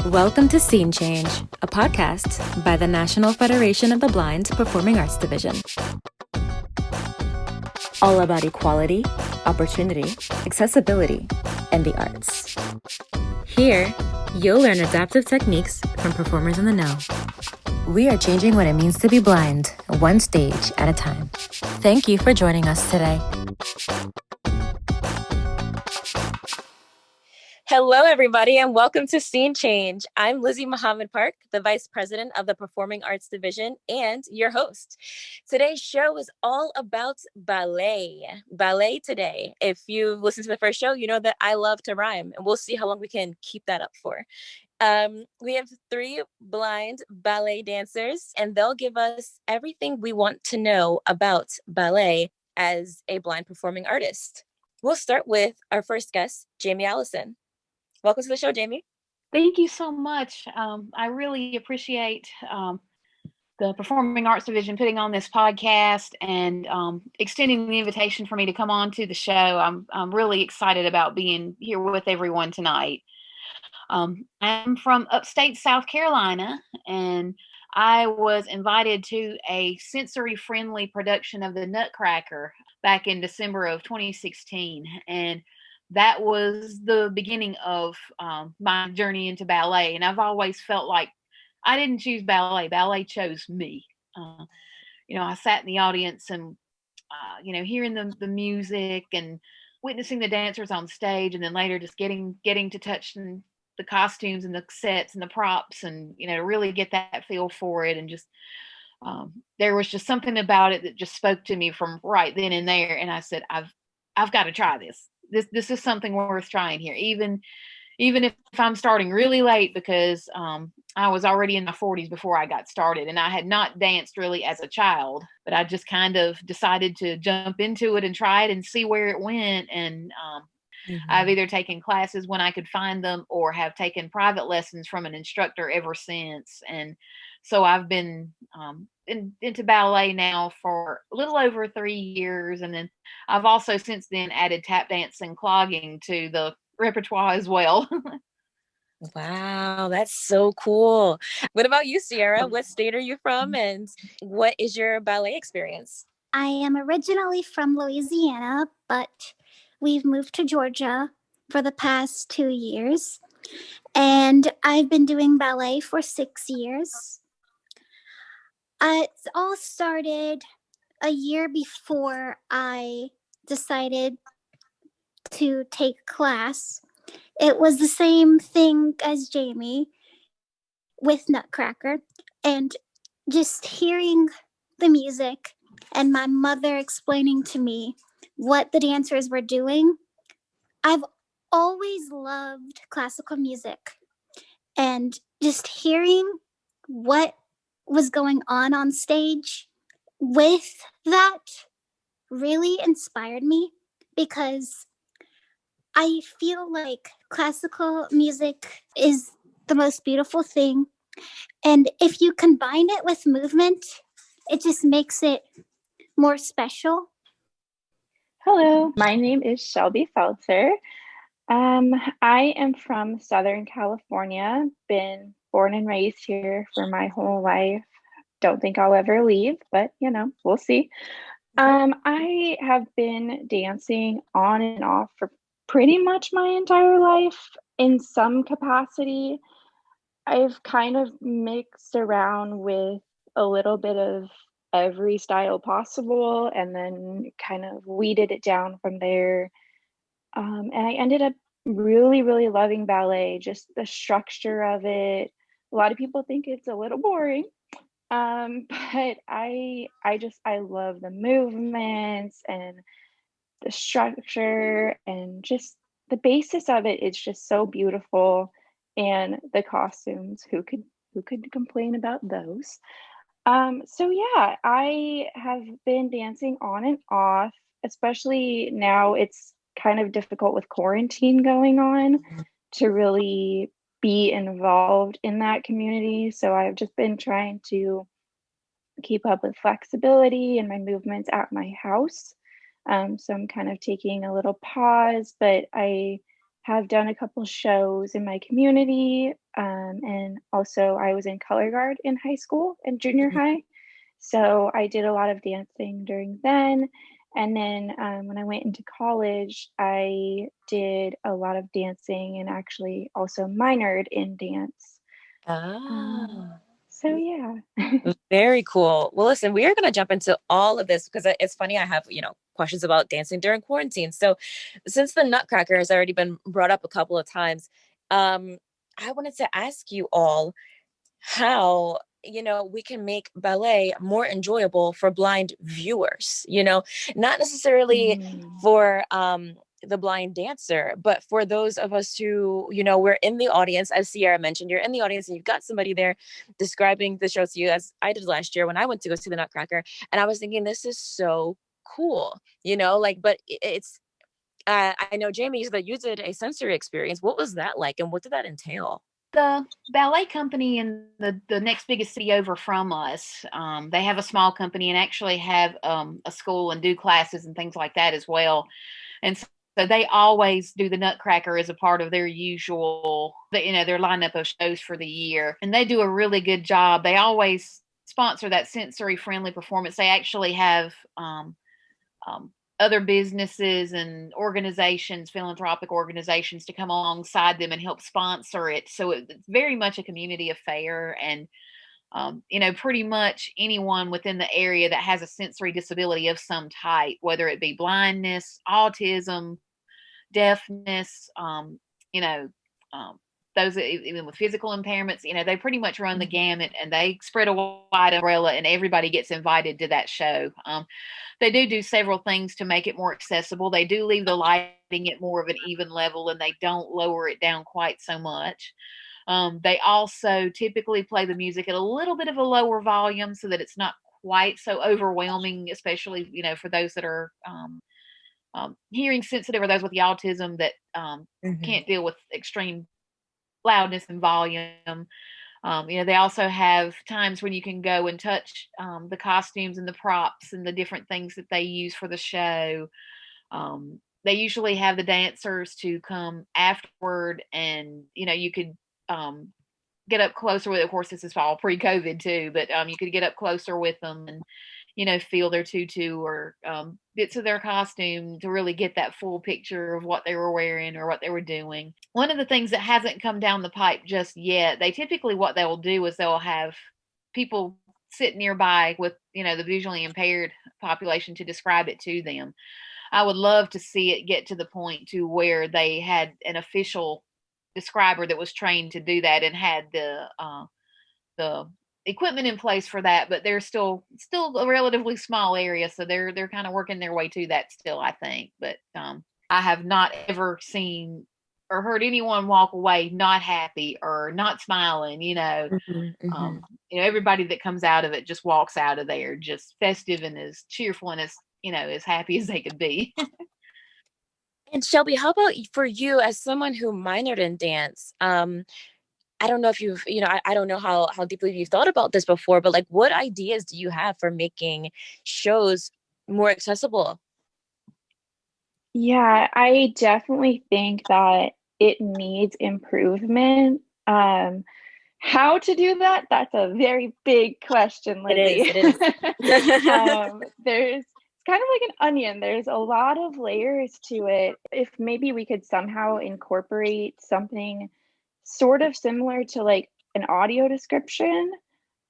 Welcome to Scene Change, a podcast by the National Federation of the Blind Performing Arts Division. All about equality, opportunity, accessibility, and the arts. Here, you'll learn adaptive techniques from performers in the know. We are changing what it means to be blind, one stage at a time. Thank you for joining us today. Hello, everybody, and welcome to Scene Change. I'm Lizzy Muhammad Park, the Vice President of the Performing Arts Division and your host. Today's show is all about ballet. Ballet today. If you've listened to the first show, you know that I love to rhyme, and we'll see how long we can keep that up for. We have 3 blind ballet dancers, and they'll give us everything we want to know about ballet as a blind performing artist. We'll start with our first guest, Jamie Allison. Welcome to the show, Jamie. Thank you so much. I really appreciate the Performing Arts Division putting on this podcast and extending the invitation for me to come on to the show. I'm really excited about being here with everyone tonight. I'm from upstate South Carolina, and I was invited to a sensory-friendly production of the Nutcracker back in December of 2016, and that was the beginning of my journey into ballet. And I've always felt like I didn't choose ballet. Ballet chose me. I sat in the audience and, hearing the music and witnessing the dancers on stage, and then later just getting to touch the costumes and the sets and the props, and, really get that feel for it. And just there was just something about it that just spoke to me from right then and there. And I said, I've got to try this. This is something worth trying here, even if I'm starting really late, because I was already in my 40s before I got started, and I had not danced really as a child, but I just kind of decided to jump into it and try it and see where it went. And I've either taken classes when I could find them or have taken private lessons from an instructor ever since. And so I've been into ballet now for a little over 3 years. And then I've also since then added tap dance and clogging to the repertoire as well. Wow, that's so cool. What about you, Sierra? What state are you from, and what is your ballet experience? I am originally from Louisiana, but we've moved to Georgia for the past 2 years. And I've been doing ballet for 6 years. It all started a year before I decided to take class. It was the same thing as Jamie with Nutcracker, and just hearing the music and my mother explaining to me what the dancers were doing. I've always loved classical music, and just hearing what was going on stage with that really inspired me, because I feel like classical music is the most beautiful thing. And if you combine it with movement, it just makes it more special. Hello, my name is Shelby Feltzer. I am from Southern California, been born and raised here for my whole life. Don't think I'll ever leave, but we'll see. I have been dancing on and off for pretty much my entire life in some capacity. I've kind of mixed around with a little bit of every style possible, and then kind of weeded it down from there. And I ended up really, really loving ballet, just the structure of it. A lot of people think it's a little boring, but I love the movements and the structure, and just the basis of it is just so beautiful. And the costumes, who could complain about those? So yeah, I have been dancing on and off, especially now it's kind of difficult with quarantine going on to really be involved in that community. So I've just been trying to keep up with flexibility and my movements at my house. So I'm kind of taking a little pause, but I have done a couple shows in my community. And also I was in color guard in high school and junior high. So I did a lot of dancing during then. And then when I went into college, I did a lot of dancing and actually also minored in dance. Ah. So yeah. Very cool. Well, listen, we are going to jump into all of this because it's funny. I have, questions about dancing during quarantine. So since the Nutcracker has already been brought up a couple of times, I wanted to ask you all how, we can make ballet more enjoyable for blind viewers, not necessarily for, the blind dancer, but for those of us who, we're in the audience, as Sierra mentioned, you're in the audience and you've got somebody there describing the show to you, as I did last year when I went to go see the Nutcracker. And I was thinking, this is so cool, but it's, I know, Jamie, you said that you did a sensory experience. What was that like? And what did that entail? The ballet company in the next biggest city over from us, they have a small company and actually have a school and do classes and things like that as well. And so they always do the Nutcracker as a part of their usual, their lineup of shows for the year. And they do a really good job. They always sponsor that sensory friendly performance. They actually have other businesses and organizations, philanthropic organizations, to come alongside them and help sponsor it. So it's very much a community affair. And, pretty much anyone within the area that has a sensory disability of some type, whether it be blindness, autism, deafness, those even with physical impairments, they pretty much run the gamut, and they spread a wide umbrella, and everybody gets invited to that show. They do several things to make it more accessible. They do leave the lighting at more of an even level, and they don't lower it down quite so much. They also typically play the music at a little bit of a lower volume so that it's not quite so overwhelming, especially, for those that are hearing sensitive or those with the autism that can't deal with extreme loudness and volume. They also have times when you can go and touch the costumes and the props and the different things that they use for the show. They usually have the dancers to come afterward, and you could get up closer with. Of course, this is all pre-COVID too, but you could get up closer with them and feel their tutu or bits of their costume to really get that full picture of what they were wearing or what they were doing. One of the things that hasn't come down the pipe just yet, they typically, what they will do is they'll have people sit nearby with, the visually impaired population to describe it to them. I would love to see it get to the point to where they had an official describer that was trained to do that and had the equipment in place for that, but they're still a relatively small area, so they're kind of working their way to that still, I think. But I have not ever seen or heard anyone walk away not happy or not smiling. Everybody that comes out of it just walks out of there just festive and as cheerful and as as happy as they could be. And Shelby, how about for you, as someone who minored in dance? I don't know if you've, I don't know how deeply you've thought about this before, but like, what ideas do you have for making shows more accessible? Yeah, I definitely think that it needs improvement. How to do that? That's a very big question, Lizzy. It is. It's kind of like an onion. There's a lot of layers to it. If maybe we could somehow incorporate something sort of similar to like an audio description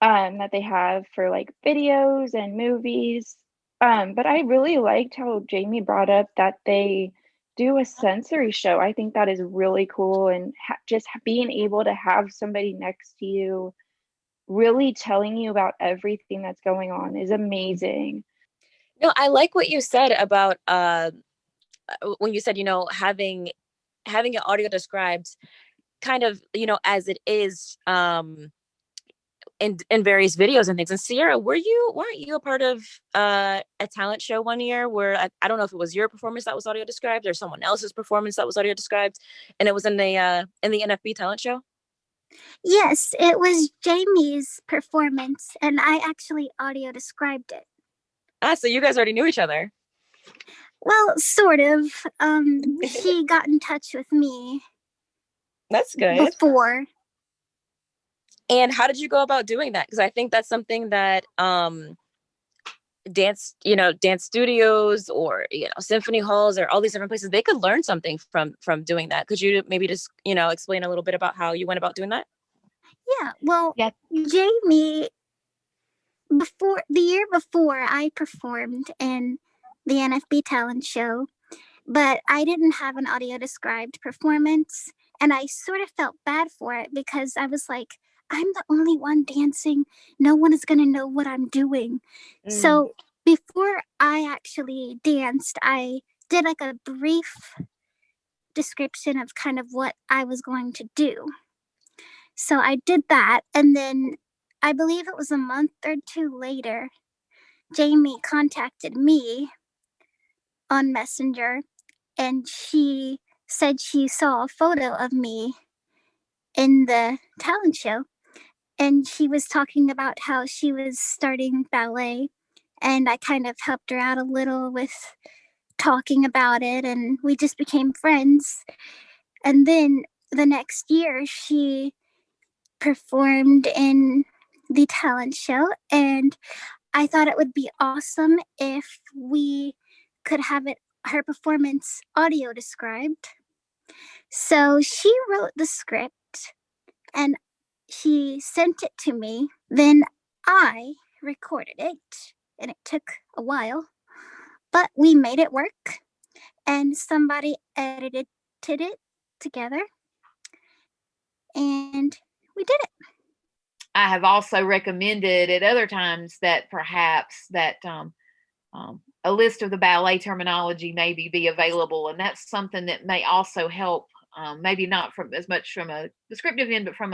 that they have for like videos and movies. But I really liked how Jamie brought up that they do a sensory show. I think that is really cool, and just being able to have somebody next to you really telling you about everything that's going on is amazing. No, I like what you said about when you said, having it audio described kind of, as it is in various videos and things. And Sierra, weren't you a part of a talent show one year where I don't know if it was your performance that was audio described or someone else's performance that was audio described, and it was in the NFB talent show? Yes, it was Jamie's performance, and I actually audio described it. So you guys already knew each other. Well, sort of. She got in touch with me. That's good. Before. And how did you go about doing that? Because I think that's something that dance studios or symphony halls or all these different places, they could learn something from doing that. Could you maybe just explain a little bit about how you went about doing that? Yeah, well, Jamie, the year before, I performed in the NFB talent show, but I didn't have an audio described performance, and I sort of felt bad for it because I was like, I'm the only one dancing. No one is going to know what I'm doing. So before I actually danced, I did like a brief description of kind of what I was going to do. So I did that, and then I believe it was a month or two later, Jamie contacted me on Messenger, and she said she saw a photo of me in the talent show, and she was talking about how she was starting ballet, and I kind of helped her out a little with talking about it, and we just became friends. And then the next year, she performed in the talent show, and I thought it would be awesome if we could have her performance audio described. So she wrote the script and she sent it to me. Then I recorded it, and it took a while, but we made it work, and somebody edited it together, and we did it. I have also recommended at other times that perhaps that a list of the ballet terminology maybe be available, and that's something that may also help. Maybe not from as much from a descriptive end, but from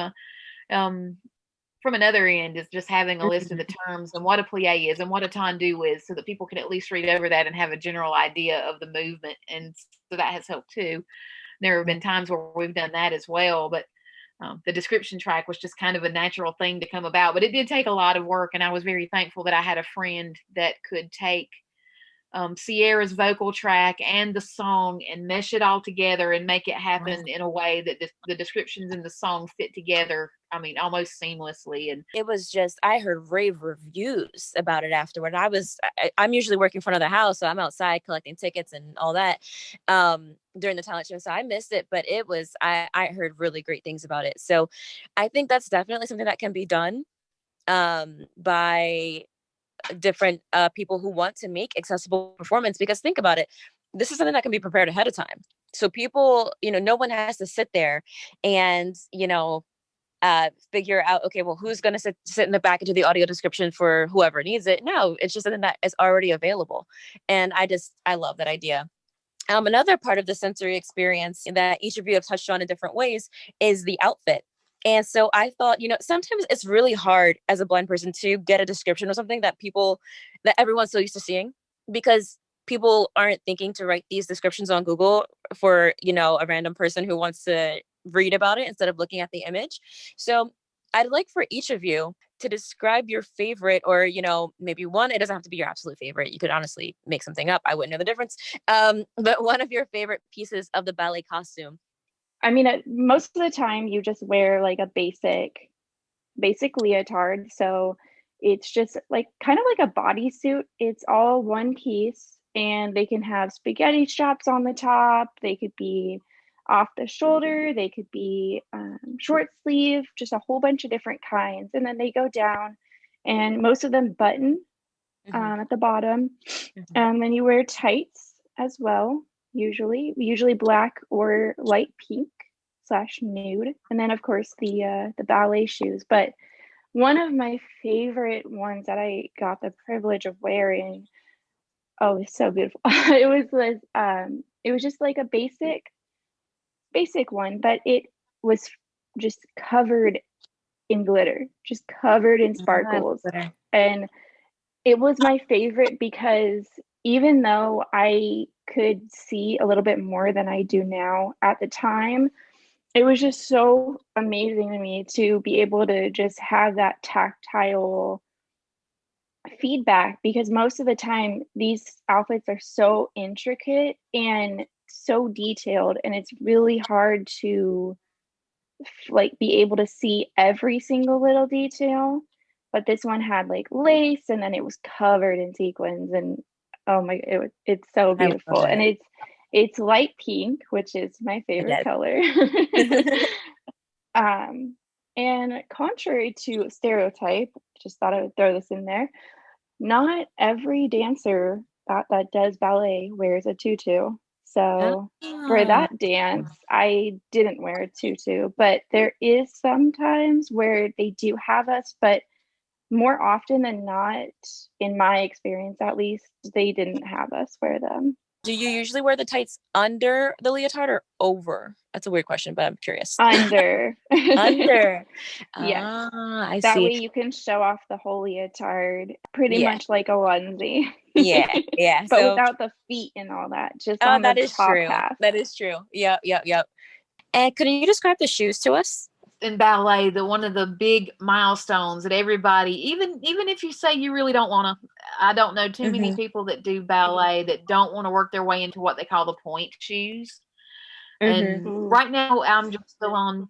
another end, is just having a list of the terms and what a plie is and what a tendu is, so that people can at least read over that and have a general idea of the movement. And so that has helped too. There have been times where we've done that as well, but the description track was just kind of a natural thing to come about. But it did take a lot of work, and I was very thankful that I had a friend that could take Sierra's vocal track and the song and mesh it all together and make it happen in a way that the descriptions in the song fit together. I mean, almost seamlessly. And it was just, I heard rave reviews about it afterward. I'm usually working in front of the house, so I'm outside collecting tickets and all that during the talent show. So I missed it, but it was, I heard really great things about it. So I think that's definitely something that can be done by different people who want to make accessible performance, because think about it, this is something that can be prepared ahead of time. So people, no one has to sit there and, figure out, okay, well, who's going to sit in the back and do the audio description for whoever needs it. No, it's just something that is already available. And I love that idea. Another part of the sensory experience that each of you have touched on in different ways is the outfit. And so I thought, sometimes it's really hard as a blind person to get a description of something that everyone's so used to seeing, because people aren't thinking to write these descriptions on Google for, a random person who wants to read about it instead of looking at the image. So I'd like for each of you to describe your favorite, or, maybe one, it doesn't have to be your absolute favorite. You could honestly make something up. I wouldn't know the difference. But one of your favorite pieces of the ballet costume. I mean, most of the time you just wear like a basic leotard. So it's just like kind of like a bodysuit. It's all one piece, and they can have spaghetti straps on the top. They could be off the shoulder. They could be short sleeve, just a whole bunch of different kinds. And then they go down, and most of them button at the bottom. Then you wear tights as well, usually black or light pink / nude. And then of course the ballet shoes. But one of my favorite ones that I got the privilege of wearing, oh, it's so beautiful. It was just like a basic one, but it was just covered in glitter, just covered in sparkles. And it was my favorite because even though I could see a little bit more than I do now at the time, it was just so amazing to me to be able to just have that tactile feedback, because most of the time these outfits are so intricate and so detailed, and it's really hard to like be able to see every single little detail. But this one had like lace, and then it was covered in sequins, and oh my, it's so I love beautiful. And it. it's light pink, which is my favorite Yes. color. And contrary to stereotype, just thought I would throw this in there. Not every dancer that does ballet wears a tutu. So for Ah, that dance, I didn't wear a tutu, but there is sometimes where they do have us, but more often than not, in my experience at least, they didn't have us wear them. do you usually wear the tights under the leotard or over? That's a weird question, but I'm curious. Under. Under. Yes. Ah, I That see. way you can show off the whole leotard pretty Yeah. much like a onesie. Yeah. Yeah. But So, without the feet and all that, just oh, on that the is top true. half. That is true. Yep. Yep. Yep. And could you describe the shoes to us? In ballet, the one of the big milestones that everybody, even if you say you really don't want to, I don't know too many people that do ballet that don't want to work their way into what they call the point shoes. And right now I'm just still on,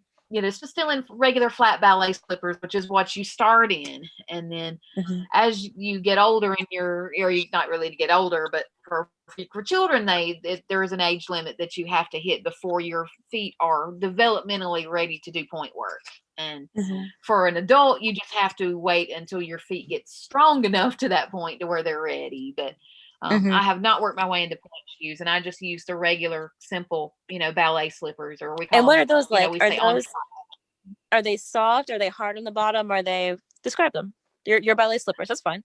still in regular flat ballet slippers, which is what you start in. And then as you get older and or you not really to get older, but for children, there is an age limit that you have to hit before your feet are developmentally ready to do point work. And for an adult, you just have to wait until your feet get strong enough to that point to where they're ready. But I have not worked my way into point shoes, and I just use the regular, simple, ballet slippers, or we call And what them, are those like? we Are say those, are they soft? Are they hard on the bottom? Are they, describe them. Your ballet slippers. That's fine.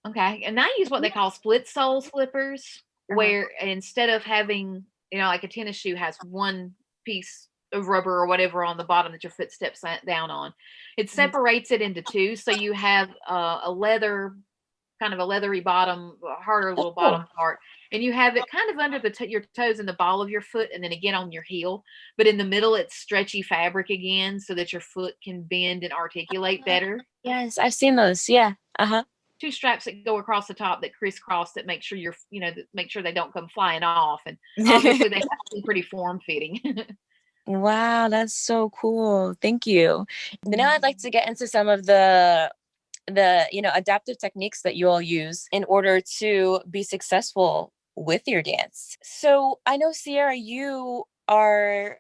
Okay. And I use what they call split sole slippers, where instead of having, like a tennis shoe has one piece of rubber or whatever on the bottom that your foot steps down on, it separates it into two. So you have a leather, kind of a leathery bottom, harder little bottom part, and you have it kind of under your toes and the ball of your foot, and then again on your heel. But in the middle, it's stretchy fabric again, so that your foot can bend and articulate better. Yes, I've seen those. Yeah. Two straps that go across the top that crisscross that make sure that make sure they don't come flying off, and obviously they have to be pretty form fitting. Wow, that's so cool. Thank you. Now I'd like to get into some of the adaptive techniques that you all use in order to be successful with your dance. So I know, Sierra, you are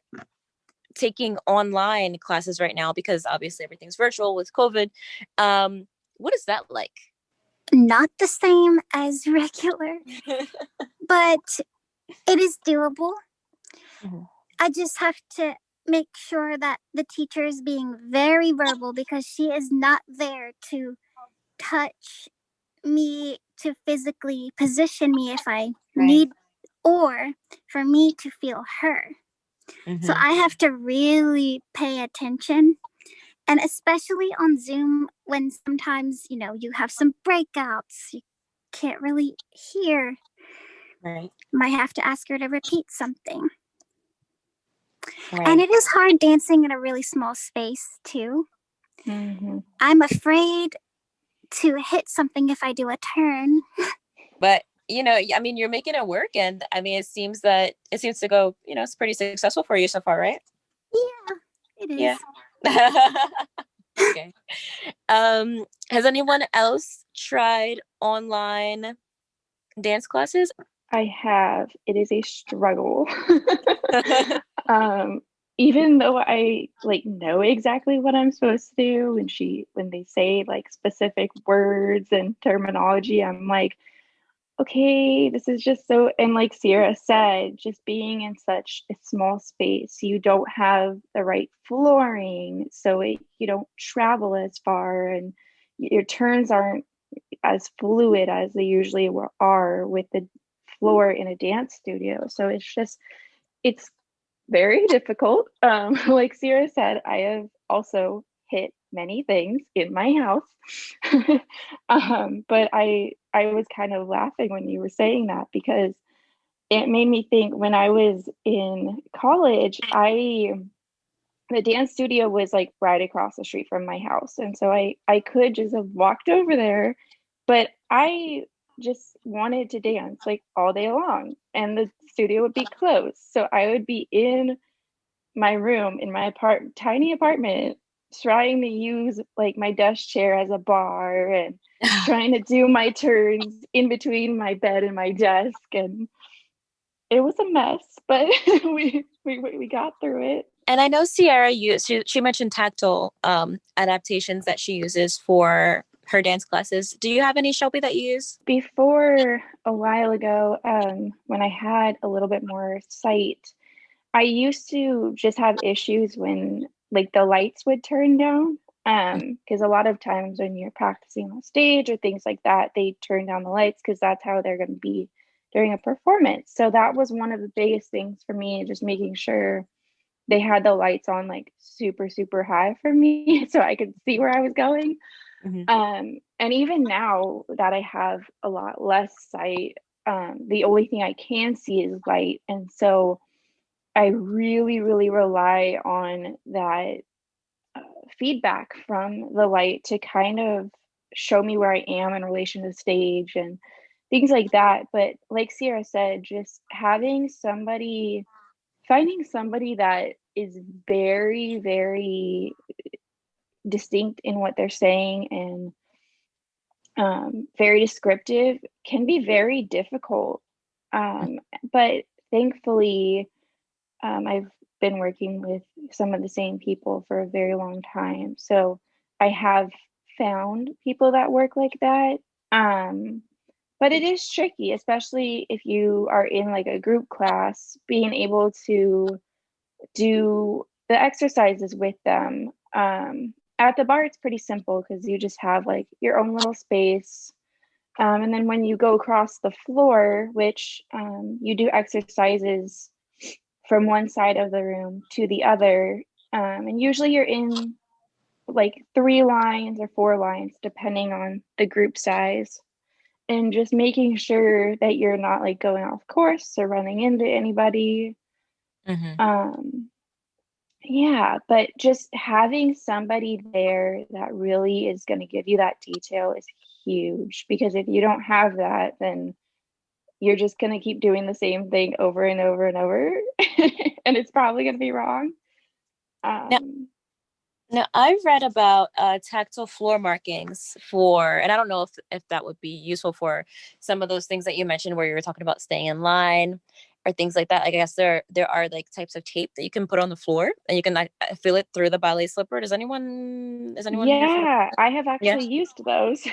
taking online classes right now because obviously everything's virtual with COVID. What is that like? Not the same as regular, but it is doable. I just have to make sure that the teacher is being very verbal, because she is not there to touch me, to physically position me if I need, or for me to feel her. So I have to really pay attention. And especially on Zoom, when sometimes, you have some breakouts, you can't really hear. Right. Might have to ask her to repeat something. Right. And it is hard dancing in a really small space, too. I'm afraid to hit something if I do a turn. But, you're making it work. And it seems to go, it's pretty successful for you so far, right? Yeah, it is. Yeah. Okay. Has anyone else tried online dance classes? I have. It is a struggle. Even though I know exactly what I'm supposed to do, when they say specific words and terminology, I'm like, okay, this is just so, and like Sierra said, just being in such a small space, you don't have the right flooring, so you don't travel as far, and your turns aren't as fluid as they usually are with the floor in a dance studio. So it's very difficult. Like Sierra said, I have also hit many things in my house. But I was kind of laughing when you were saying that, because it made me think when I was in college, the dance studio was right across the street from my house. And so I could just have walked over there but I just wanted to dance like all day long, and the studio would be closed. So I would be in my room in my tiny apartment trying to use like my desk chair as a bar and trying to do my turns in between my bed and my desk, and it was a mess, but we got through it. And I know Sierra she mentioned Tactile adaptations that she uses for her dance classes. Do you have any, Shelby, that you use? Before, a while ago, when I had a little bit more sight, I used to just have issues when like the lights would turn down. Because a lot of times when you're practicing on stage or things like that, they turn down the lights because that's how they're going to be during a performance. So that was one of the biggest things for me, just making sure they had the lights on like super, super high for me so I could see where I was going. And even now that I have a lot less sight, the only thing I can see is light. And so I really, really rely on that feedback from the light to kind of show me where I am in relation to the stage and things like that. But like Sierra said, just finding somebody that is very, very distinct in what they're saying and very descriptive can be very difficult. But thankfully, I've been working with some of the same people for a very long time. So I have found people that work like that. But it is tricky, especially if you are in like a group class, being able to do the exercises with them. At the bar, it's pretty simple because you just have like your own little space. And then when you go across the floor, which you do exercises from one side of the room to the other. And usually you're in like 3 lines or 4 lines, depending on the group size. And just making sure that you're not like going off course or running into anybody. Yeah, but just having somebody there that really is going to give you that detail is huge, because if you don't have that, then you're just going to keep doing the same thing over and over and over, and it's probably going to be wrong. Now, I've read about tactile floor markings for, and I don't know if that would be useful for some of those things that you mentioned where you were talking about staying in line or things like that. I guess there are like types of tape that you can put on the floor and you can feel it through the ballet slipper. Does anyone Yeah, I have actually used those.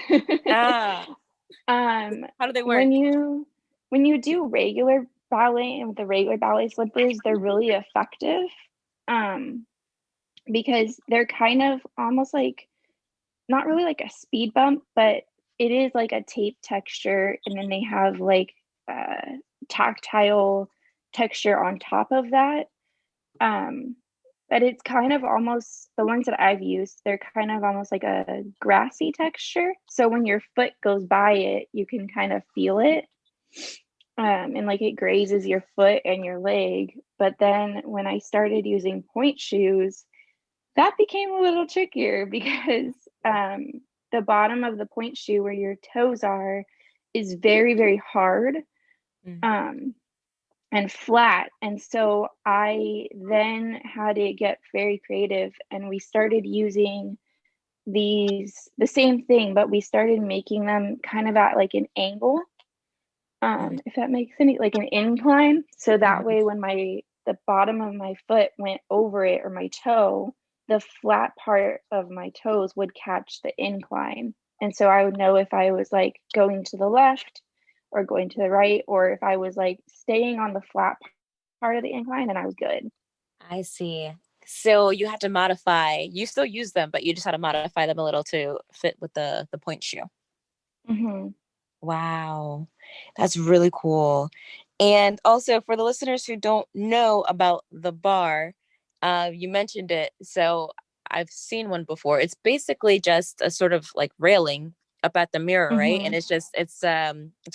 How do they work? When you do regular ballet and with the regular ballet slippers, they're really effective. Because they're kind of almost like, not really like a speed bump, but it is like a tape texture, and then they have like tactile texture on top of that. But it's kind of almost, the ones that I've used, they're kind of almost like a grassy texture. So when your foot goes by it, you can kind of feel it. And like it grazes your foot and your leg. But then when I started using point shoes, that became a little trickier because the bottom of the point shoe where your toes are is very, very hard and flat. And so I then had to get very creative, and we started using the same thing, but we started making them kind of at like an angle, if that makes any, like an incline. So that way when the bottom of my foot went over it, or my toe, the flat part of my toes would catch the incline. And so I would know if I was like going to the left or going to the right, or if I was like staying on the flat part of the incline, and I was good. I see. So you had to modify, you still use them, but you just had to modify them a little to fit with the point shoe. Wow. That's really cool. And also for the listeners who don't know about the bar, you mentioned it. So I've seen one before. It's basically just a sort of like railing up at the mirror, right? And it's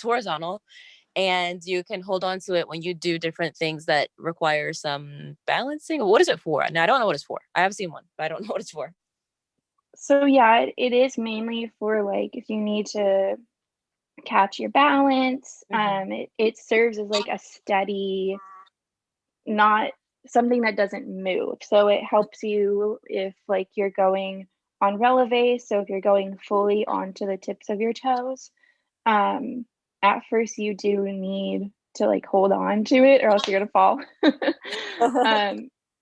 horizontal, and you can hold on to it when you do different things that require some balancing. What is it for? Now, I don't know what it's for. I have seen one, but I don't know what it's for. So yeah, it is mainly for like if you need to catch your balance. It serves as like a steady, not something that doesn't move. So it helps you if like you're going on releve. So if you're going fully onto the tips of your toes, at first you do need to like hold on to it or else you're gonna fall.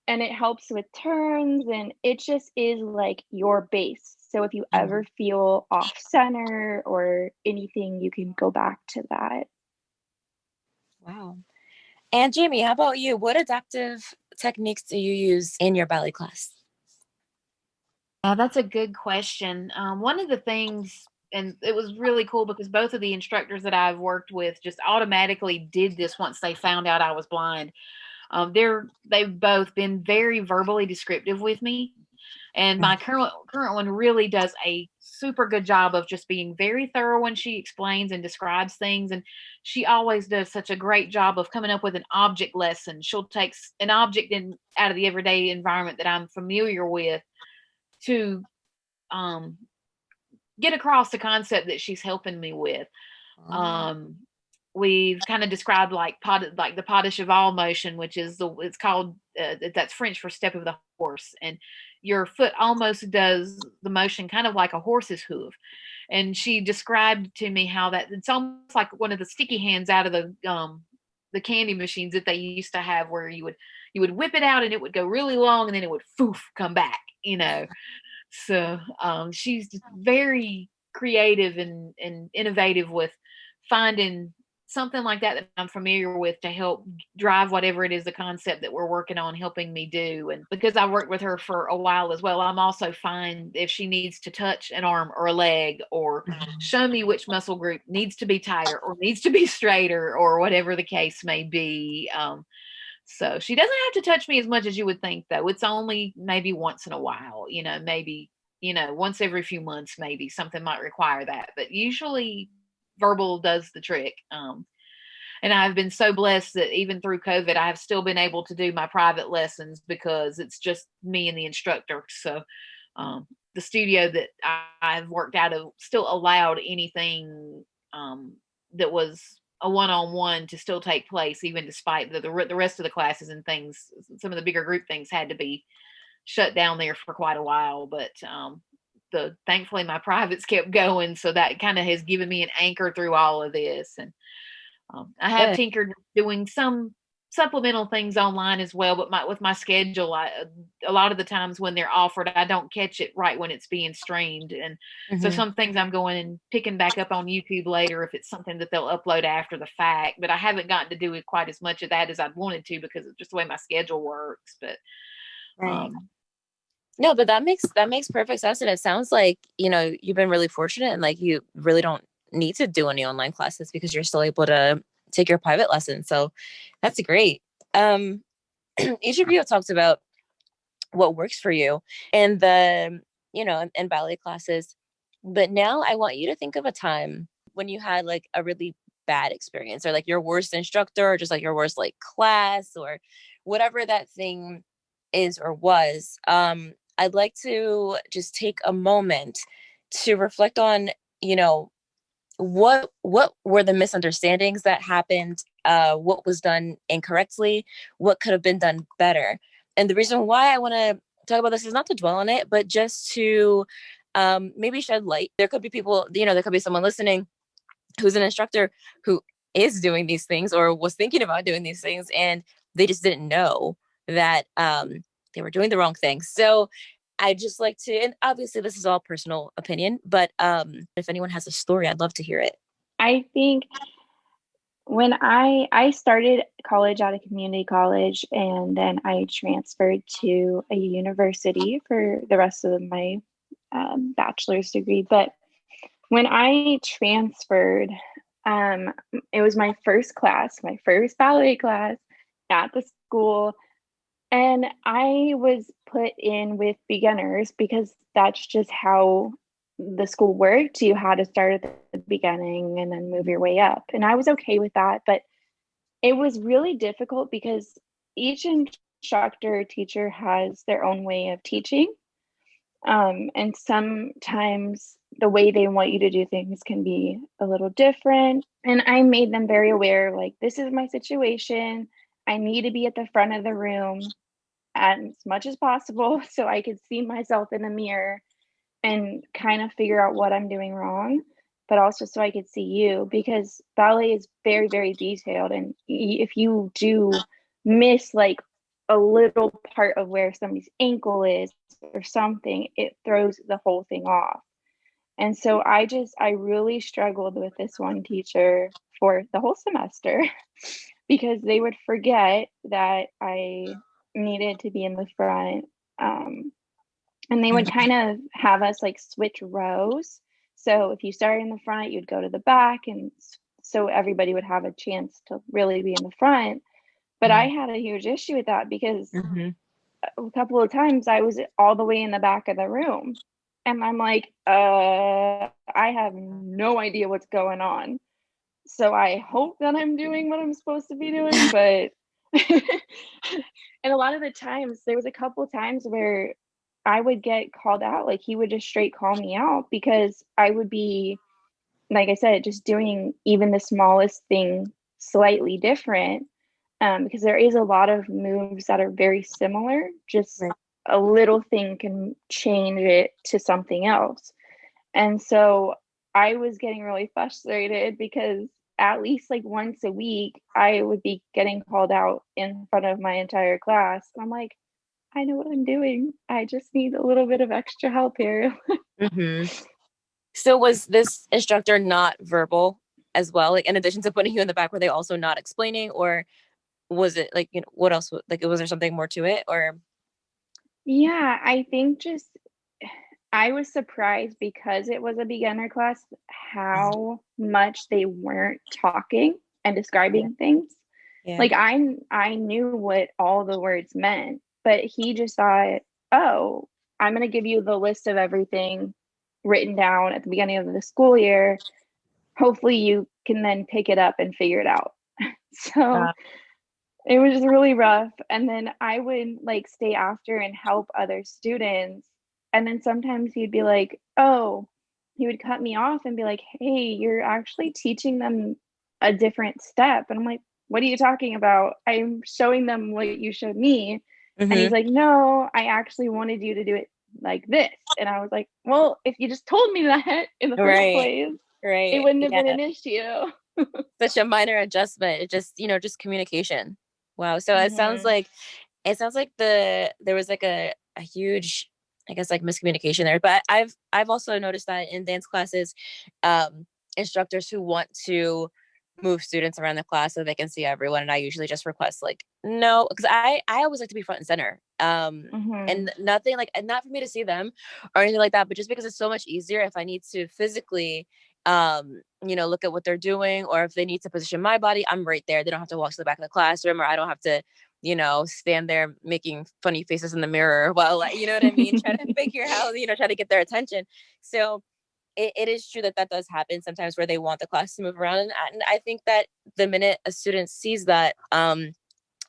And it helps with turns, and it just is like your base. So if you ever feel off center or anything, you can go back to that. Wow. And Jamie, how about you? What adaptive techniques do you use in your ballet class? That's a good question. One of the things, and it was really cool because both of the instructors that I've worked with just automatically did this once they found out I was blind. They've both been very verbally descriptive with me, and my current one really does a super good job of just being very thorough when she explains and describes things. And she always does such a great job of coming up with an object lesson. She'll take an object out of the everyday environment that I'm familiar with to get across the concept that she's helping me with. We've kind of described like the pas de cheval motion, which is it's called that's French for step of the horse, and your foot almost does the motion kind of like a horse's hoof. And she described to me how that it's almost like one of the sticky hands out of the candy machines that they used to have, where you would whip it out and it would go really long and then it would come back, So she's very creative and innovative with finding something like that I'm familiar with to help drive whatever it is the concept that we're working on helping me do. And because I worked with her for a while as well, I'm also fine if she needs to touch an arm or a leg or show me which muscle group needs to be tighter or needs to be straighter or whatever the case may be. So she doesn't have to touch me as much as you would think, though. It's only maybe once in a while, maybe, once every few months, maybe something might require that. But usually verbal does the trick. And I've been so blessed that even through COVID, I have still been able to do my private lessons because it's just me and the instructor. So the studio that I've worked out of still allowed anything that was a one-on-one to still take place, even despite the rest of the classes and things. Some of the bigger group things had to be shut down there for quite a while, but thankfully my privates kept going, so that kind of has given me an anchor through all of this. And I have tinkered doing some supplemental things online as well, but with my schedule, a lot of the times when they're offered, I don't catch it right when it's being streamed. And so some things I'm going and picking back up on YouTube later if it's something that they'll upload after the fact. But I haven't gotten to do it quite as much of that as I'd wanted to because of just the way my schedule works. But no, but that makes perfect sense. And it sounds like, you've been really fortunate and like you really don't need to do any online classes because you're still able to take your private lessons. So that's great. Each of you have talked about what works for you in the, in ballet classes. But now I want you to think of a time when you had like a really bad experience or like your worst instructor or just like your worst like class or whatever that thing is or was. I'd like to just take a moment to reflect on, what were the misunderstandings that happened, what was done incorrectly, what could have been done better. And the reason why I want to talk about this is not to dwell on it, but just to maybe shed light. There could be people, there could be someone listening who's an instructor who is doing these things or was thinking about doing these things, and they just didn't know that they were doing the wrong thing. So I just like to, and obviously this is all personal opinion, but if anyone has a story, I'd love to hear it. I think when I started college at a community college, and then I transferred to a university for the rest of my bachelor's degree. But when I transferred, it was my first class, my first ballet class at the school. And I was put in with beginners because that's just how the school worked. You had to start at the beginning and then move your way up. And I was okay with that. But it was really difficult because each instructor or teacher has their own way of teaching. And sometimes the way they want you to do things can be a little different. And I made them very aware, like, this is my situation. I need to be at the front of the room as much as possible so I could see myself in the mirror and kind of figure out what I'm doing wrong, but also so I could see you, because ballet is very, very detailed. And if you do miss like a little part of where somebody's ankle is or something, it throws the whole thing off. And so I really struggled with this one teacher for the whole semester because they would forget that I needed to be in the front. And they would kind of have us like switch rows. So if you started in the front, you'd go to the back. And so everybody would have a chance to really be in the front. But I had a huge issue with that because a couple of times I was all the way in the back of the room. And I'm like, I have no idea what's going on. So I hope that I'm doing what I'm supposed to be doing. But and a lot of the times, there was a couple of times where I would get called out. Like he would just straight call me out because I would be, like I said, just doing even the smallest thing slightly different. Because there is a lot of moves that are very similar. Just a little thing can change it to something else. And so I was getting really frustrated because at least like once a week, I would be getting called out in front of my entire class. And I'm like, I know what I'm doing. I just need a little bit of extra help here. So was this instructor not verbal as well? Like in addition to putting you in the back, were they also not explaining, or was it like, what else? Like, was there something more to it, or? Yeah, I think just I was surprised because it was a beginner class, how much they weren't talking and describing things. Like I knew what all the words meant, but he just thought, oh, I'm going to give you the list of everything written down at the beginning of the school year. Hopefully you can then pick it up and figure it out. So it was just really rough. And then I would like stay after and help other students. And then sometimes he'd be like, oh, he would cut me off and be like, hey, you're actually teaching them a different step. And I'm like, what are you talking about? I'm showing them what you showed me. And he's like, no, I actually wanted you to do it like this. And I was like, well, if you just told me that in the first place, it wouldn't have been an issue. Such a minor adjustment. It just, just communication. Wow. So it sounds like there was like a huge, I guess, like miscommunication there. But I've also noticed that in dance classes, instructors who want to move students around the class so they can see everyone, and I usually just request like, no, because I always like to be front and center, and nothing like, and not for me to see them or anything like that, but just because it's so much easier if I need to physically look at what they're doing, or if they need to position my body, I'm right there. They don't have to walk to the back of the classroom, or I don't have to stand there making funny faces in the mirror while, like, you know what I mean, try to figure out, try to get their attention. So it is true that does happen sometimes, where they want the class to move around. And I think that the minute a student sees that,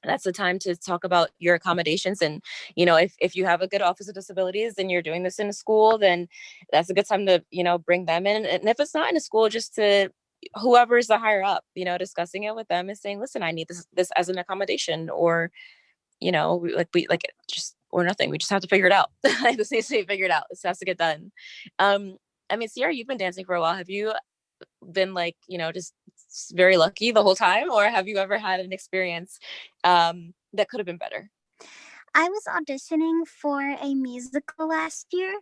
that's the time to talk about your accommodations. And, if you have a good Office of Disabilities and you're doing this in a school, then that's a good time to, bring them in. And if it's not in a school, just to whoever's the higher up, discussing it with them and saying, listen, I need this as an accommodation, or, or nothing. We just have to figure it out. This needs to be figured out. This has to get done. I mean, Sierra, you've been dancing for a while. Have you been like, just very lucky the whole time, or have you ever had an experience that could have been better? I was auditioning for a musical last year,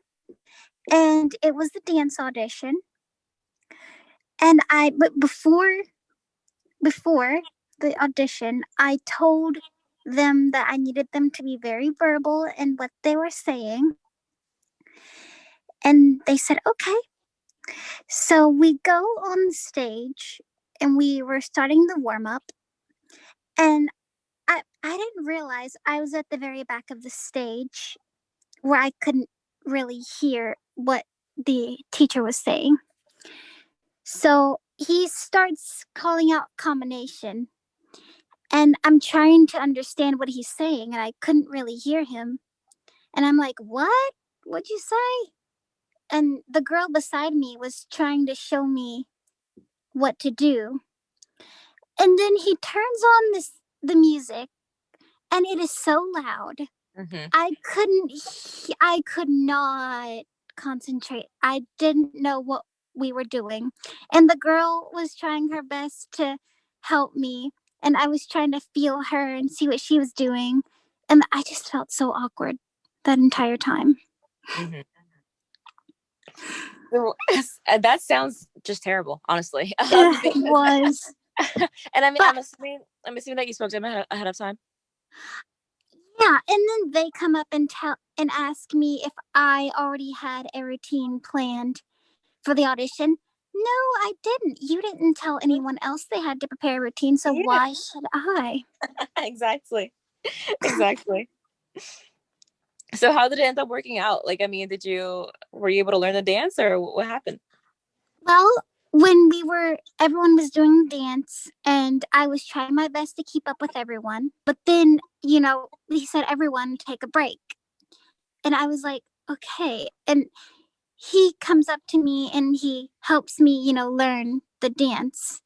and it was the dance audition. And but before the audition, I told them that I needed them to be very verbal in what they were saying. And they said, okay. So we go on stage and we were starting the warm up. And I didn't realize I was at the very back of the stage where I couldn't really hear what the teacher was saying. So he starts calling out combination. And I'm trying to understand what he's saying, and I couldn't really hear him. And I'm like, what? what'd you say? And the girl beside me was trying to show me what to do. And then he turns on the music, and it is so loud. Mm-hmm. I could not concentrate. I didn't know what we were doing. And the girl was trying her best to help me, and I was trying to feel her and see what she was doing. And I just felt so awkward that entire time. Mm-hmm. So, that sounds just terrible, honestly. It was. And I mean, But I'm assuming that you spoke to him ahead of time. yeah, and then they come up and ask me if I already had a routine planned for the audition. No, I didn't. You didn't tell anyone else they had to prepare a routine, so Yeah. why should I? Exactly. Exactly. So how did it end up working out? Like, I mean, were you able to learn the dance, or what happened? Well, when everyone was doing the dance, and I was trying my best to keep up with everyone, but then, he said, everyone take a break. And I was like, okay. And he comes up to me and he helps me, learn the dance.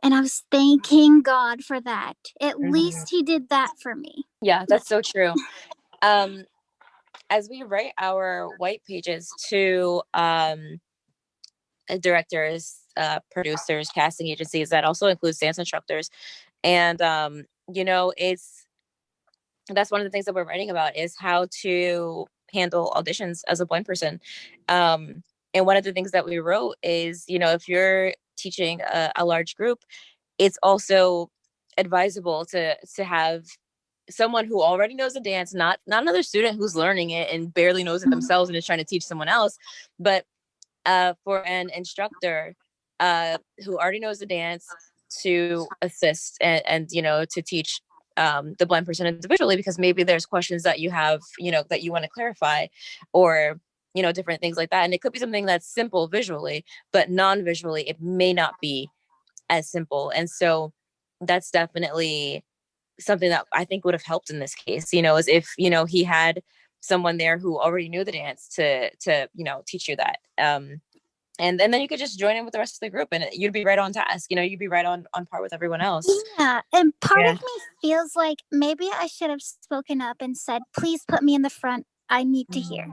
And I was thanking God for that. At least he did that for me. Yeah, that's so true. As we write our white pages to directors, producers, casting agencies, that also includes dance instructors, and that's one of the things that we're writing about, is how to handle auditions as a blind person. And one of the things that we wrote is, if you're teaching a large group, it's also advisable to have someone who already knows the dance, not another student who's learning it and barely knows it themselves and is trying to teach someone else, but for an instructor who already knows the dance, to assist and to teach the blind person individually, because maybe there's questions that you have, that you want to clarify, or different things like that. And it could be something that's simple visually, but non-visually it may not be as simple. And so that's definitely something that I think would have helped in this case, is if, he had someone there who already knew the dance to teach you that. And then you could just join in with the rest of the group, and you'd be right on task. You'd be right on par with everyone else. Yeah. And part of me feels like maybe I should have spoken up and said, please put me in the front. I need to hear.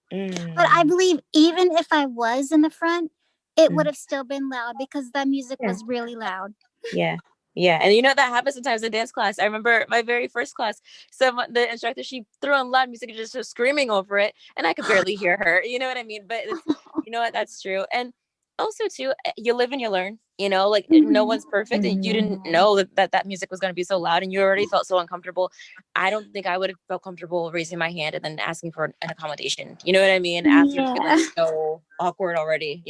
But I believe even if I was in the front, it would have still been loud because the music was really loud. Yeah. Yeah. And that happens sometimes in dance class. I remember my very first class, the instructor, she threw on loud music and just was screaming over it, and I could barely hear her. You know what I mean? But you know what? That's true. And also too, you live and you learn, like no one's perfect, and you didn't know that music was going to be so loud, and you already felt so uncomfortable. I don't think I would have felt comfortable raising my hand and then asking for an accommodation. You know what I mean? After feeling so awkward already,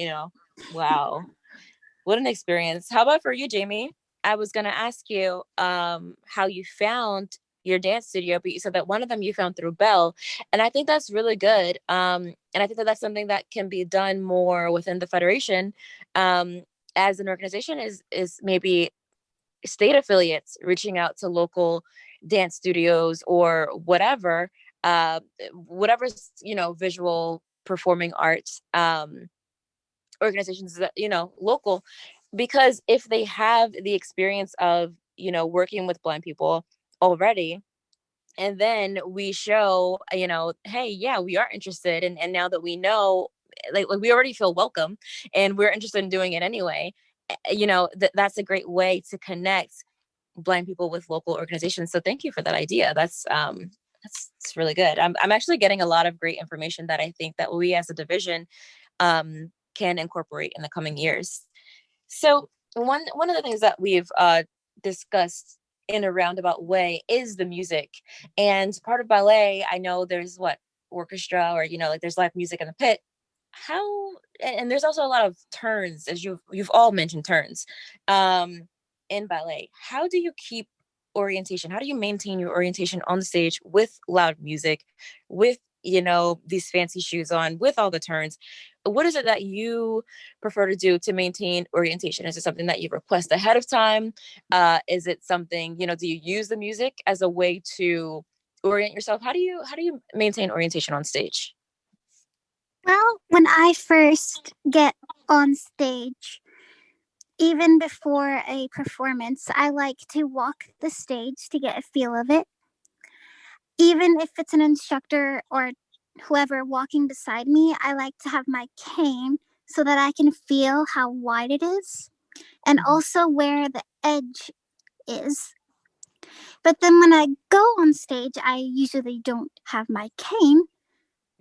Wow. What an experience. How about for you, Jamie? I was going to ask you how you found your dance studio, but you said that one of them you found through Bell. And I think that's really good. And I think that that's something that can be done more within the Federation as an organization, is maybe state affiliates reaching out to local dance studios or whatever, visual performing arts organizations that local, because if they have the experience of working with blind people already, and then we show hey, yeah, we are interested, and now that we know, like we already feel welcome and we're interested in doing it anyway, that's a great way to connect blind people with local organizations. So thank you for that idea. That's really good. I'm actually getting a lot of great information that I think that we as a division can incorporate in the coming years. So one of the things that we've discussed in a roundabout way is the music. And part of ballet, I know there's orchestra, or like there's live music in the pit. How and there's also a lot of turns, as you've all mentioned turns in ballet. How do you keep orientation? How do you maintain your orientation on the stage with loud music, with these fancy shoes on, with all the turns? What is it that you prefer to do to maintain orientation? Is it something that you request ahead of time? Is it something, do you use the music as a way to orient yourself? How do you maintain orientation on stage? Well, when I first get on stage, even before a performance, I like to walk the stage to get a feel of it. Even if it's an instructor or whoever walking beside me, I like to have my cane so that I can feel how wide it is and also where the edge is. But then when I go on stage, I usually don't have my cane,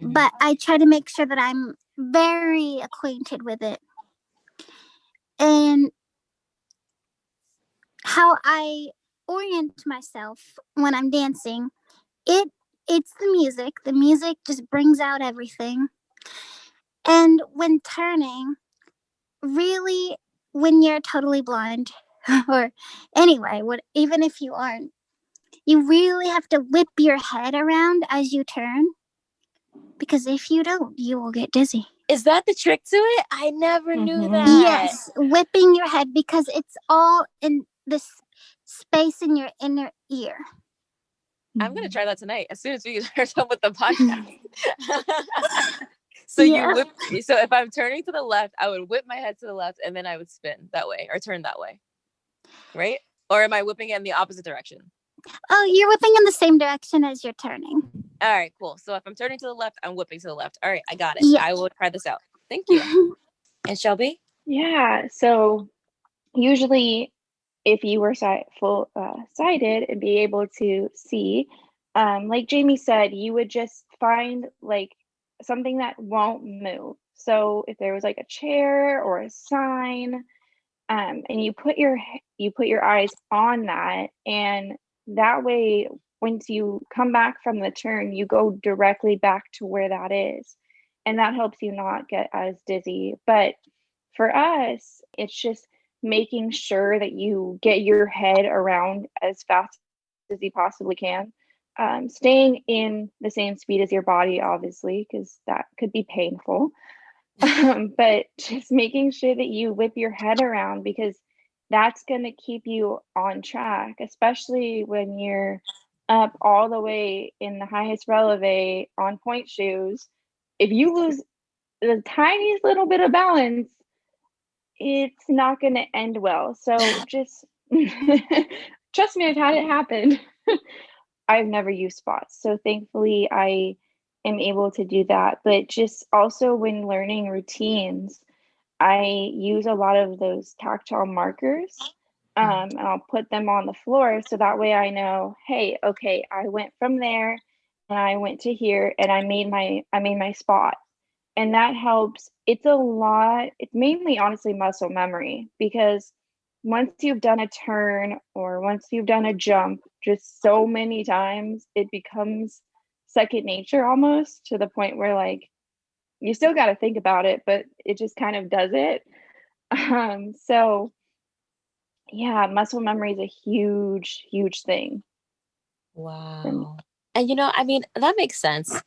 but I try to make sure that I'm very acquainted with it. And how I orient myself when I'm dancing, it's the music. The music just brings out everything. And when turning, really, when you're totally blind, or anyway, even if you aren't, you really have to whip your head around as you turn, because if you don't, you will get dizzy. Is that the trick to it? I never knew that. Yes, whipping your head, because it's all in this space in your inner ear. I'm gonna try that tonight as soon as we start done with the podcast. So so if I'm turning to the left, I would whip my head to the left and then I would spin that way or turn that way. Right? Or am I whipping it in the opposite direction? Oh, you're whipping in the same direction as you're turning. All right, cool. So if I'm turning to the left, I'm whipping to the left. All right, I got it. Yeah. I will try this out. Thank you. And Shelby? Yeah, so usually if you were sighted and be able to see, like Jamie said, you would just find like something that won't move. So if there was like a chair or a sign, and you put your eyes on that, and that way once you come back from the turn, you go directly back to where that is, and that helps you not get as dizzy. But for us, it's just making sure that you get your head around as fast as you possibly can. Staying in the same speed as your body, obviously, because that could be painful. But just making sure that you whip your head around, because that's going to keep you on track, especially when you're up all the way in the highest releve on point shoes. If you lose the tiniest little bit of balance, it's not going to end well. So just trust me, I've had it happen. I've never used spots. So thankfully, I am able to do that. But just also when learning routines, I use a lot of those tactile markers, and I'll put them on the floor. So that way I know, hey, okay, I went from there and I went to here and I made my spot. And that helps. It's a lot. It's mainly honestly muscle memory, because once you've done a turn or once you've done a jump just so many times, it becomes second nature almost, to the point where like you still got to think about it, but it just kind of does it. So yeah, muscle memory is a huge, huge thing. Wow. And I mean, that makes sense.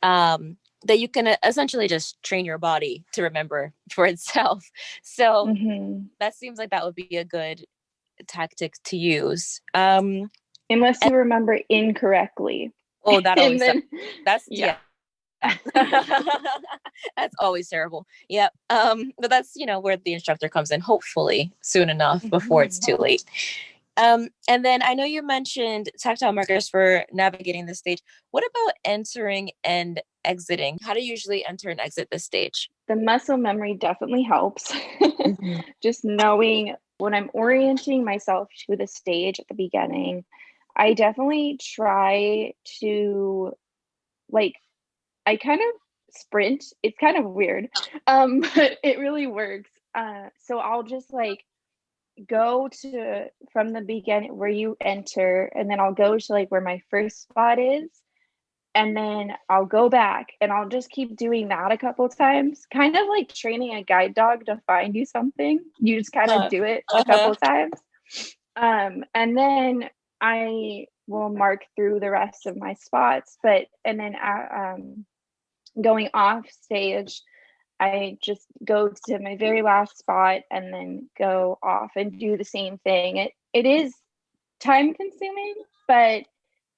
That you can essentially just train your body to remember for itself. So that seems like that would be a good tactic to use. Unless you remember incorrectly. Oh, that always then, that's yeah. That's always terrible. Yeah. But that's where the instructor comes in, hopefully soon enough before it's too late. And then I know you mentioned tactile markers for navigating the stage. What about entering and exiting? How do you usually enter and exit the stage? The muscle memory definitely helps. Just knowing when I'm orienting myself to the stage at the beginning, I definitely try to I kind of sprint. It's kind of weird, but it really works. So I'll just go to from the beginning where you enter, and then I'll go to where my first spot is, and then I'll go back and I'll just keep doing that a couple times, kind of like training a guide dog to find you something. You just kind of do it a couple times. And then I will mark through the rest of my spots, and then going off stage, I just go to my very last spot and then go off and do the same thing. It is time consuming, but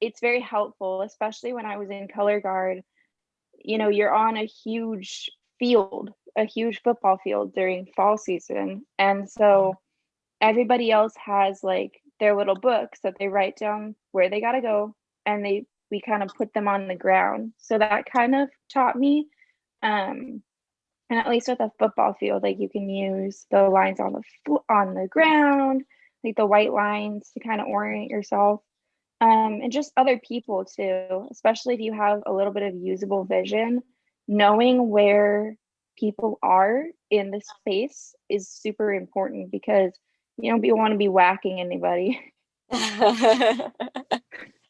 it's very helpful, especially when I was in color guard. You're on a huge a huge football field during fall season. And so everybody else has like their little books that they write down where they got to go, and we kind of put them on the ground. So that kind of taught me, and at least with a football field, like you can use the lines on the ground, like the white lines to kind of orient yourself. And just other people too, especially if you have a little bit of usable vision, knowing where people are in the space is super important, because you don't want to be whacking anybody.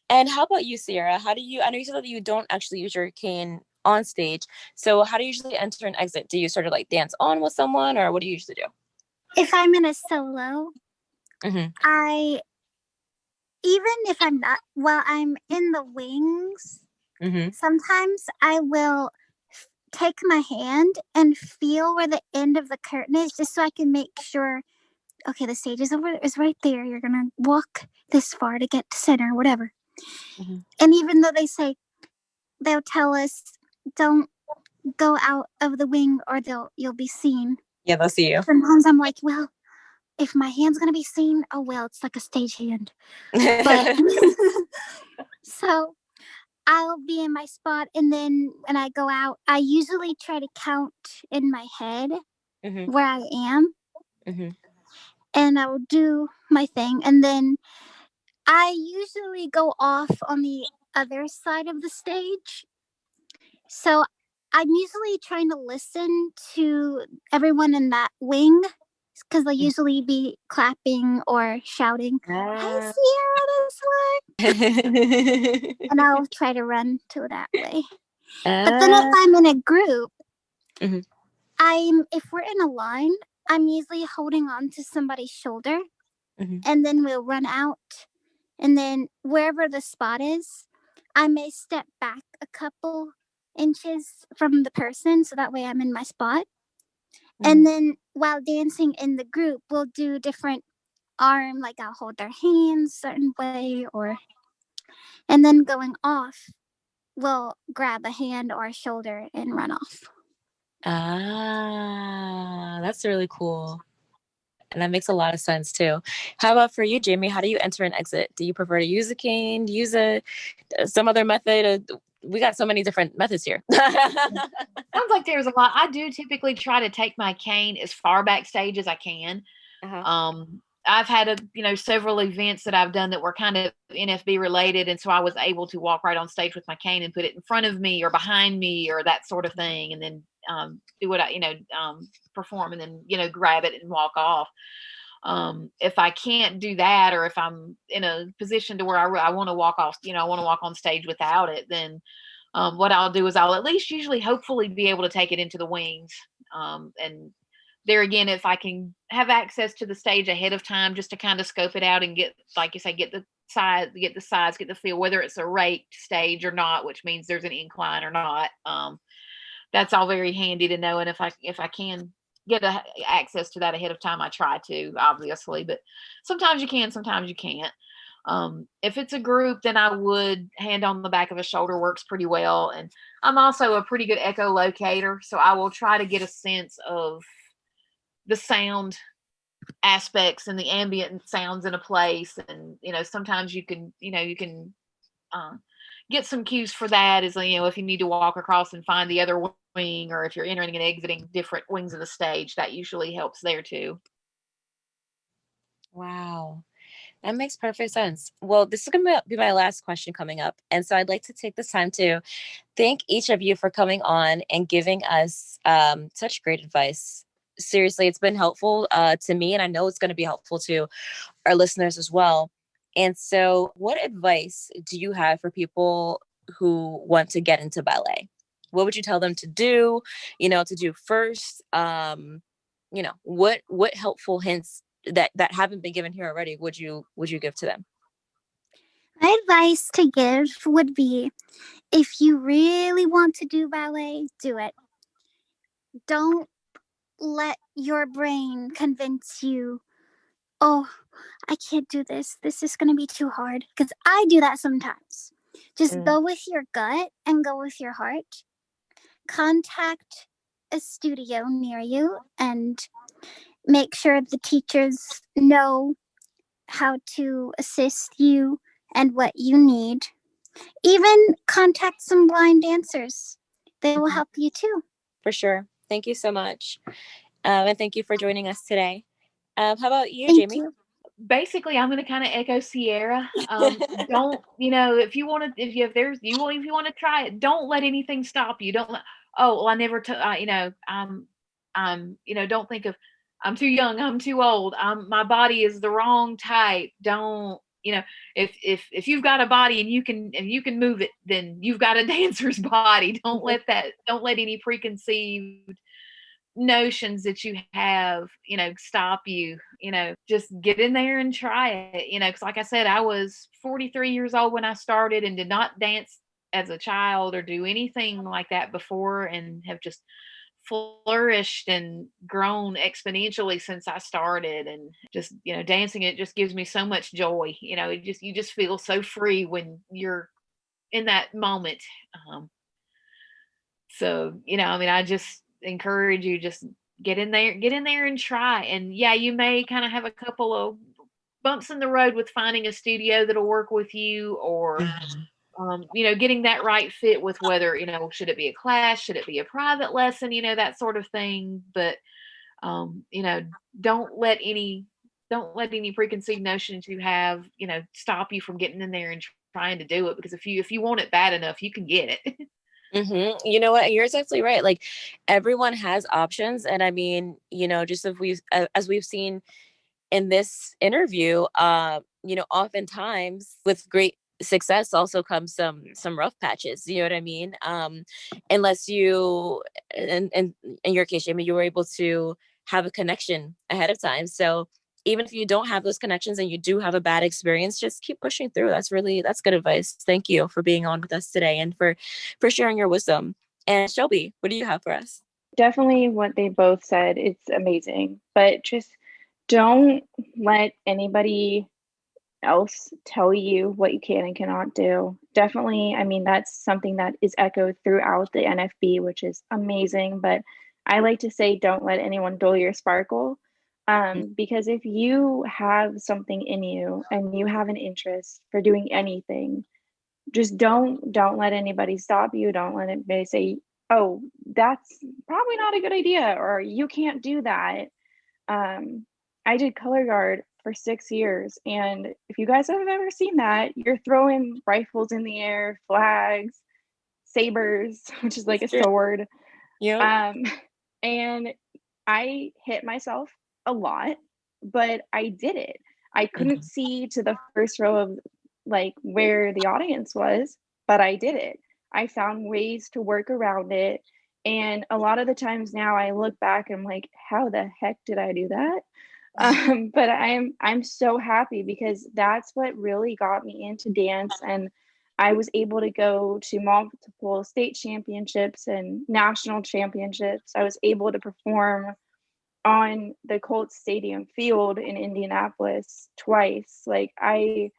And how about you, Sierra? How do you, I know you said that you don't actually use your cane on stage. So how do you usually enter and exit? Do you sort of like dance on with someone, or what do you usually do? If I'm in a solo, I, even if I'm not, while I'm in the wings, sometimes I will take my hand and feel where the end of the curtain is, just so I can make sure, okay, the stage is right there. You're going to walk this far to get to center, whatever. And even though they'll tell us, don't go out of the wing or you'll be seen. Yeah, they'll see you. Sometimes I'm like, well, if my hand's going to be seen, oh, well, it's like a stage hand. But so I'll be in my spot, and then when I go out, I usually try to count in my head where I am, and I will do my thing, and then I usually go off on the other side of the stage. So I'm usually trying to listen to everyone in that wing, because they'll usually be clapping or shouting, "Hey, Sierra, this way!" And I'll try to run to that way. But then if I'm in a group, if we're in a line, I'm usually holding on to somebody's shoulder, and then we'll run out. And then wherever the spot is, I may step back a couple inches from the person, so that way I'm in my spot. And then while dancing in the group, we'll do different arm, like I'll hold their hands a certain way, and then going off, we'll grab a hand or a shoulder and run off. That's really cool. And that makes a lot of sense too. How about for you, Jamie? How do you enter and exit? Do you prefer to use a cane, use some other method? We got so many different methods here. Sounds like there's a lot. I do typically try to take my cane as far backstage as I can. I've had several events that I've done that were kind of NFB related, and so I was able to walk right on stage with my cane and put it in front of me or behind me or that sort of thing, and then do what I perform, and then grab it and walk off. If I can't do that, or if I'm in a position to where I want to walk off, I want to walk on stage without it, then what I'll do is I'll at least usually hopefully be able to take it into the wings. And there again, if I can have access to the stage ahead of time, just to kind of scope it out and get, like you say, get the sides, get the feel, whether it's a raked stage or not, which means there's an incline or not. That's all very handy to know. And if I can get access to that ahead of time, I try to, obviously, but sometimes you can, sometimes you can't. If it's a group, then I would hand on the back of a shoulder works pretty well. And I'm also a pretty good echolocator, so I will try to get a sense of the sound aspects and the ambient sounds in a place. And, sometimes you can get some cues for that, is, if you need to walk across and find the other wing, or if you're entering and exiting different wings of the stage, that usually helps there too. Wow. That makes perfect sense. Well, this is going to be my last question coming up. And so I'd like to take this time to thank each of you for coming on and giving us such great advice. Seriously, it's been helpful to me, and I know it's going to be helpful to our listeners as well. And so what advice do you have for people who want to get into ballet? What would you tell them to do, to do first? What helpful hints that haven't been given here already would you give to them? My advice to give would be, if you really want to do ballet, do it. Don't let your brain convince you, oh, I can't do this. This is going to be too hard. Because I do that sometimes. Just go with your gut and go with your heart. Contact a studio near you and make sure the teachers know how to assist you and what you need. Even contact some blind dancers. They will help you too. For sure. Thank you so much. And thank you for joining us today. How about you, Thank Jamie? you. Basically, I'm going to kind of echo Sierra. Don't, if you want to, if you want to try it, don't let anything stop you. Don't let, oh, well, I never, don't think of, I'm too young, I'm too old, my body is the wrong type. Don't, if you've got a body and you can move it, then you've got a dancer's body. Don't let any preconceived notions that you have, stop you. Just get in there and try it, because like I said, I was 43 years old when I started and did not dance as a child or do anything like that before, and have just flourished and grown exponentially since I started. And just, dancing, it just gives me so much joy. You just feel so free when you're in that moment. I just encourage you, just get in there and try. And yeah, you may kind of have a couple of bumps in the road with finding a studio that'll work with you, or getting that right fit with whether, should it be a class, should it be a private lesson, that sort of thing. But don't let any preconceived notions you have, stop you from getting in there and trying to do it, because if you want it bad enough, you can get it. You know what? You're exactly right. Like, everyone has options. And I mean, just as we've seen in this interview, oftentimes with great success also comes some rough patches. You know what I mean? Unless you, in your case, Jamie, you were able to have a connection ahead of time. So even if you don't have those connections and you do have a bad experience, just keep pushing through. That's good advice. Thank you for being on with us today and for sharing your wisdom. And Shelby, what do you have for us? Definitely what they both said. It's amazing, but just don't let anybody else tell you what you can and cannot do. Definitely, I mean, that's something that is echoed throughout the NFB, which is amazing. But I like to say, don't let anyone dull your sparkle. Because if you have something in you and you have an interest for doing anything, just don't let anybody stop you. Don't let anybody say, oh, that's probably not a good idea, or you can't do that. I did color guard for 6 years, and if you guys have ever seen that, you're throwing rifles in the air, flags, sabers, which is like a sword. Yeah. And I hit myself a lot, but I did it. I couldn't see to the first row of like where the audience was, but I did it. I found ways to work around it. And a lot of the times now I look back and I'm like, how the heck did I do that? But I'm so happy, because that's what really got me into dance. And I was able to go to multiple state championships and national championships. I was able to perform on the Colts Stadium field in Indianapolis twice. Like I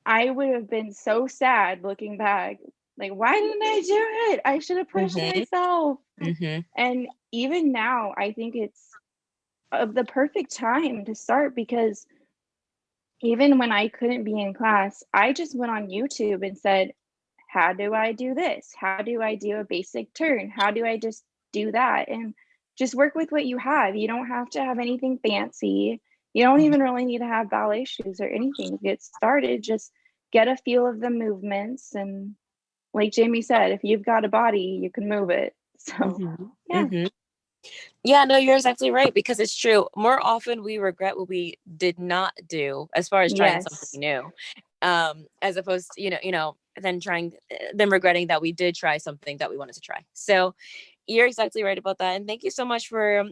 would have been so sad looking back. Like, why didn't I do it? I should have pushed myself. And even now, I think it's the perfect time to start, because even when I couldn't be in class, I just went on YouTube and said, how do I do this? How do I do a basic turn? How do I just do that? And just work with what you have. You don't have to have anything fancy. You don't even really need to have ballet shoes or anything to get started. Just get a feel of the movements. And like Jamie said, if you've got a body, you can move it. So, yeah. Yeah, no, you're exactly right, because it's true. More often we regret what we did not do as far as trying something new, as opposed to, than regretting that we did try something that we wanted to try. So you're exactly right about that. And thank you so much for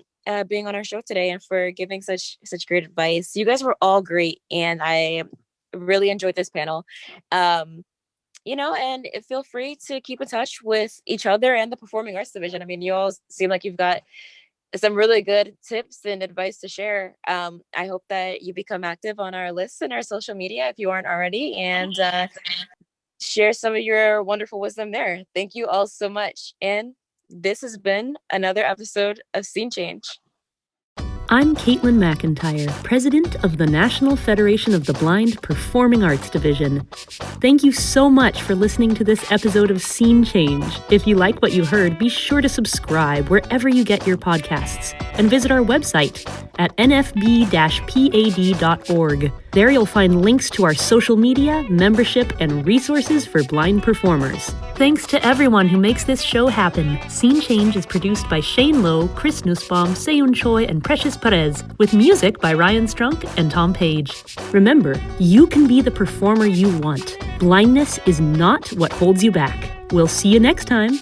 being on our show today and for giving such great advice. You guys were all great, and I really enjoyed this panel. And feel free to keep in touch with each other and the Performing Arts Division. I mean, you all seem like you've got some really good tips and advice to share. I hope that you become active on our lists and our social media if you aren't already, and share some of your wonderful wisdom there. Thank you all so much. And This has been another episode of Scene Change. I'm Caitlin McIntyre, president of the National Federation of the Blind Performing Arts Division. Thank you so much for listening to this episode of Scene Change. If you like what you heard, be sure to subscribe wherever you get your podcasts and visit our website at nfb-pad.org. There you'll find links to our social media, membership, and resources for blind performers. Thanks to everyone who makes this show happen. Scene Change is produced by Shane Lowe, Chris Nussbaum, Seyoon Choi, and Precious Perez, with music by Ryan Strunk and Tom Page. Remember, you can be the performer you want. Blindness is not what holds you back. We'll see you next time.